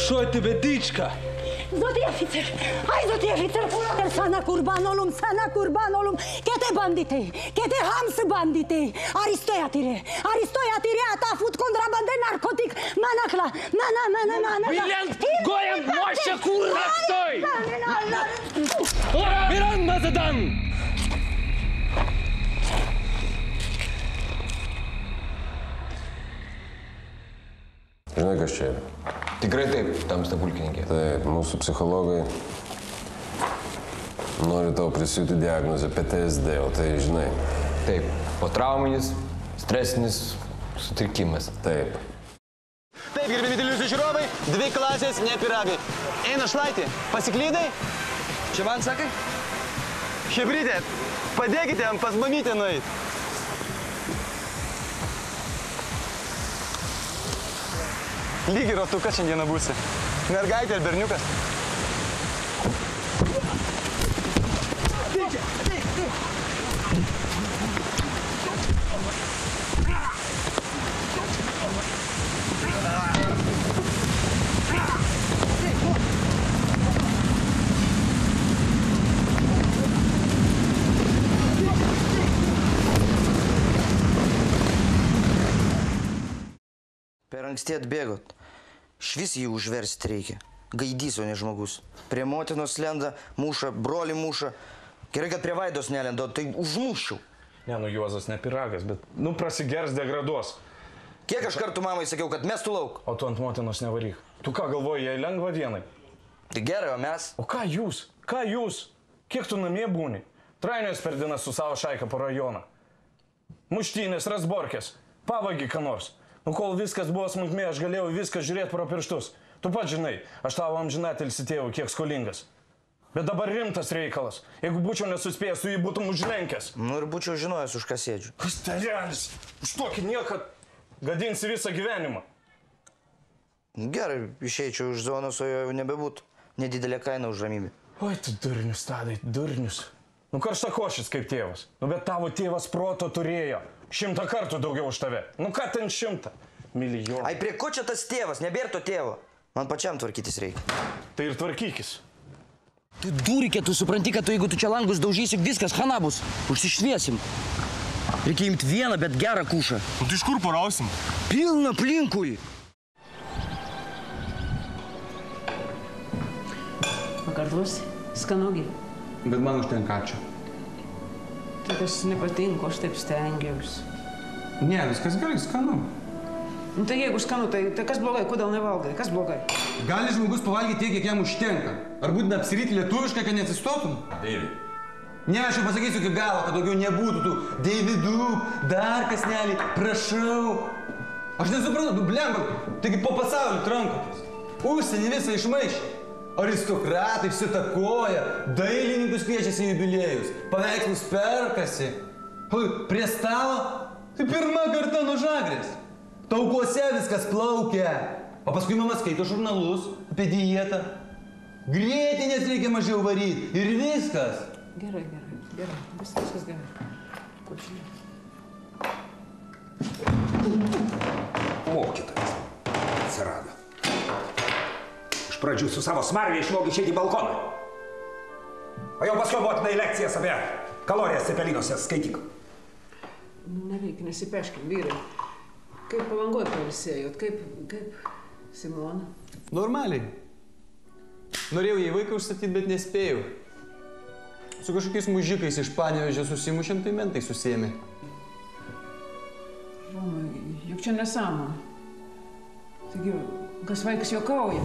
Что это, ведичка? Zoti ofițer! Hai, zoti ofițer! Sana curban olum! Kete bandite! Kete hams bandite! Aristoiatire! Aristoiatire! Ata fut contrabandă narcotic! Manacla! Mana! Билет гоем моща курва стой! Миран Мазадан! Žinai, kas čia yra? Tikrai taip, tamsta pulkininkė. Taip, mūsų psichologai nori tau prisiūti diagnozę PTSD, o tai žinai. Taip, potrauminis, stresinis sutrikimas. Taip. Taip, gerbimi televizijos žiūrovai, 2 klasės, ne pyragai. Eina šlaitį, pasiklydai? Čia man sakai? Hebrytė, padėkite jam pas mamytę nueit. Lygiai rotukas šiandieną būsi. Mergaitė ar berniukas? Per anksti atbėgot. Švis jį užversti reikia. Gaidys, o ne žmogus. Prie motinos lenda, muša, brolį muša. Gerai, kad prie Vaidos nelenda, tai užmuščiau. Ne, nu Juozas ne piragas, bet, nu, prasigers degraduos. Kiek aš kartų mamai sakiau, kad mestų lauk? O tu ant motinos nevaryk. Tu ką galvoji, jai lengva vienai? Tai gerai, o mes? O ką jūs? Ką jūs? Kiek tu namie būni? Trainės per dieną su savo šaika po rajoną. Muštynės, rasborkės. Pavagi ką nors. Nu, kol viskas buvo smulkmė, aš galėjau viską žiūrėti pro pirštus. Tu pats žinai, aš tavo amžinatelį tėvų kiek skolingas. Bet dabar rimtas reikalas. Jeigu būčiau nesuspėjęs, tu jį būtum užlenkęs. Nu ir būčiau žinojęs, už ką sėdžiu. Kas tarelis? Už tokį niekad gadinsi visą gyvenimą. Gerai, išeičiau iš zonos, o jau nebebūtų. Nedidelė kaina už ramybę. Oi, tu durnius, Tadai, durnius. Nu, karštakošis kaip tėvas. Nu, bet tavo tėvas proto turėjo. 100 kartų daugiau už tave. Nu, ką ten 100? Milijonų. Ai, prie ko čia tas tėvas? Nebėr to tėvo. Man pačiam tvarkytis reikia. Tai ir tvarkykis. Tu durikė, tu supranti, kad tu, jeigu tu čia langus daužysi, viskas chana bus. Užsišviesim. Reikia imti vieną, bet gerą kušą. Nu, tai iš kur porausim? Pilna aplinkui. Pakartosi, skanogi. Bet man užtenka ačiū. Tai tas nepatinka, aš taip stengiausi. Ne, viskas gerai, skanu. Nu tai jeigu skanu, tai kas blogai, kodėl nevalgai, kas blogai? Gali žmogus pavalgyti tiek, kiek jam užtenka. Ar būtina apsiryti lietuviškai, kad neatsistotum? Deivi. Ne, aš jau pasakysiu iki galo, kad daugiau nebūtų tų Deividų, dar kasnelį, prašau. Aš nesuprantu, blemba, taigi po pasaulį trankotės. Užsienį visą išmaišė. Aristokratai išsitakoja, dailininkus kviečiasi į jubiliejus, paveikslus perkasi. Prie stalo tai pirmą kartą nuo žagrės. Taukuose viskas plaukia. O paskui mama skaito žurnalus apie dietą. Grietinės reikia mažiau varyti ir viskas. Gerai, viskas gerai. Kočinė. Mokytojas atsirado. Iš pradžių su savo smarvė išmokė išeiti į balkoną. O jau paskui motinai lekcijas apie kalorijas cepelinuose skaityk. Nereikia, nesipeškim, vyrai. Kaip Palangoj pailsėjot, kaip Simona? Normaliai. Norėjau jai vaiką užstatyti, bet nespėjau. Su kažkokiais mužikais iš Panevėžio susimušėm, tai mentai susėmė. Romai, juk čia nesąmonė. Taigi, kas vaikas juokauja?